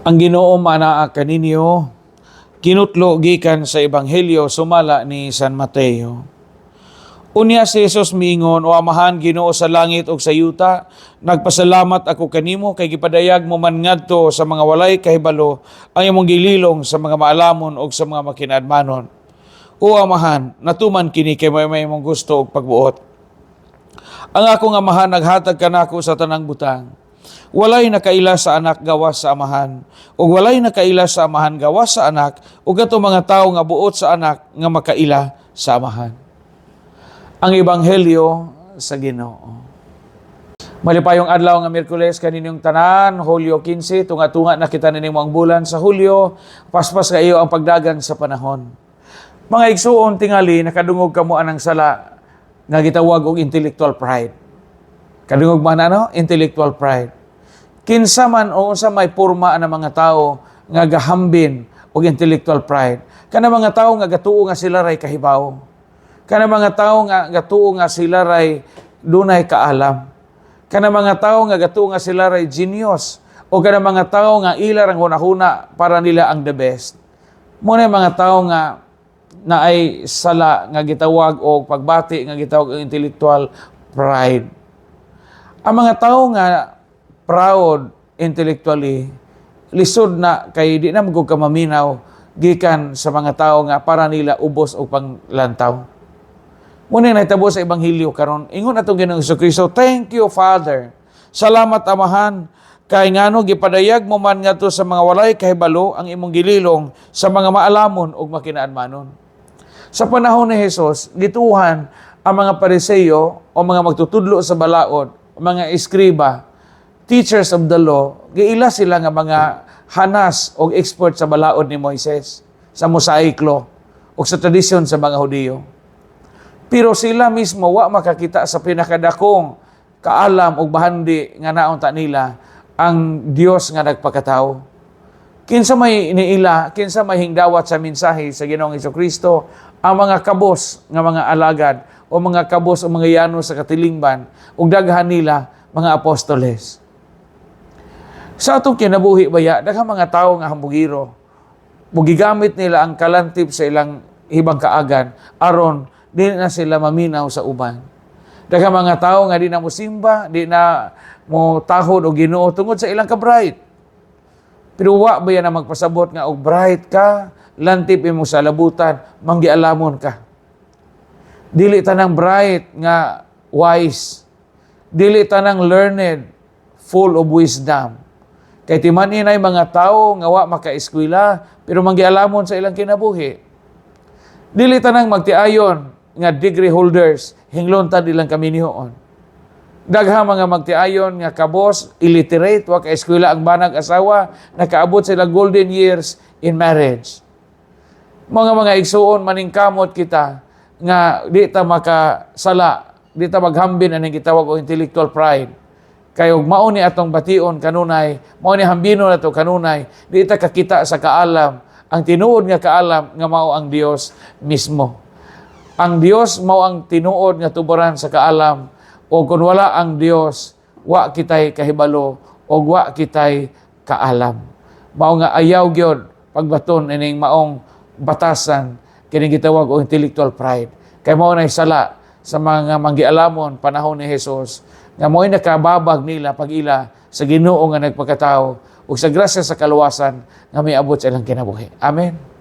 Ang Ginoo manaa kaninyo kinutlo gikan sa ebanghelyo sumala ni San Mateo. Unya si Jesus miingon, "O Amahan, Ginoo sa langit ug sa yuta, nagpasalamat ako kanimo kay gipadayag mo man ngadto sa mga walay kahibalo ang imong gililong sa mga maalamon ug sa mga makinadmanon. O Amahan, natuman kini kay may imong gusto ug pagbuot. Ang akong Amahan naghatag kanako sa tanang butang. Walay nakaila sa anak gawas sa Amahan, ug walay nakaila sa Amahan gawas sa anak, ug ato mga tawo nga buot sa anak nga makaila sa Amahan." Ang Ebanghelyo sa Ginoo. Malipayong adlaw nga Miyerkules kaninyong tanan, Hulyo 15, tunga-tunga na kita ninyo ang bulan sa Hulyo, paspas kayo ang pagdagan sa panahon. Mga igsuon tingali, nakadungog kamo anang sala nga gitawag og intellectual pride. Kadungog man intellectual pride. Kinsa man o unsa may porma ang mga tao nga gahambin og intellectual pride. Kana mga tao nga gatuo nga sila ray kahibaw. Kana mga tao nga gatuo nga sila ray dunay kaalam. Kana mga tao nga gatuo nga sila ray genius. O kana mga tao nga ila rang hunahuna para nila ang the best. Muna mga tao nga na ay sala nga gitawag o pagbati nga gitawag og intellectual pride. Ang mga tao nga proud intellectually, lisod na kay di na magug kamaminaw gikan sa mga tao nga para nila ubos og panglantaw. Muna nahitabo sa Ebanghelyo karon, ingon atong Ginoong Jesucristo, "Thank you, Father. Salamat, Amahan, kay ngano gipadayag mo man ngadto sa mga walay kahibalo ang imong gililong sa mga maalamon ug makinaadmanon." Sa panahon ni Jesus, gituhan ang mga Pariseo o mga magtutudlo sa balaod, mga eskriba, teachers of the law, giila sila nga mga hanas o expert sa balaod ni Moises, sa Mosaic law o sa tradisyon sa mga Hudiyo. Pero sila mismo wa makakita sa pinakadakong kaalam o bahandi nga naon ta nila ang Dios nga nagpakatao. Kinsa may iniila, kinsa may hingdawat sa mensahe sa Ginoong Jesucristo, ang mga kabos nga mga alagad o mga kabos o mga yano sa katilingban ug daghan nila mga apostoles. Sa atong kinabuhi baya, daghang mga tawo nga hambugiro, mugigamit nila ang kalantib sa ilang hibang kaagan aron di na sila maminaw sa uban. Daghang mga tawo nga di na mosimba, di na mo tahod o Ginoo tungod sa ilang ka-bright. Pero wa ba yan na magpasabot nga og bright ka, lantip imo sa labutan, manggialamon ka. Dili tanang bright nga wise. Dili tanang learned, full of wisdom. Kay timan inay mga tao nga wa makaeskwela, pero manggialamon sa ilang kinabuhi. Dili tanang magtiayon nga degree holders, hinglon ta ilang kaminihoon. Daghang mga magtiayon nga kabos, illiterate, wa kaeskwela ang banag asawa, nakaabot sila golden years in marriage. Mga igsuon, maningkamot kita nga di ta makasala, di ta maghambin anong gitawag o intellectual pride. Kaya mao ni atong bation kanunay, mao ni hambino nato kanunay, di ta kakita sa kaalam, ang tinuod nga kaalam nga mao ang Dios mismo. Ang Dios mao ang tinuod nga tuboran sa kaalam, o kung wala ang Dios, wa kitay kahibalo o wa kitay kaalam. Mao nga ayaw gyud pagbaton ining maong batasan kining gitawag og intellectual pride. Kay mao nay sala sa mga manggialamon panahon ni Jesus nga mo'y nakababag nila pag-ila sa Ginoo nga nagpakatao ug sa grasya sa kaluwasan nga may abot sa ilang kinabuhi. Amen.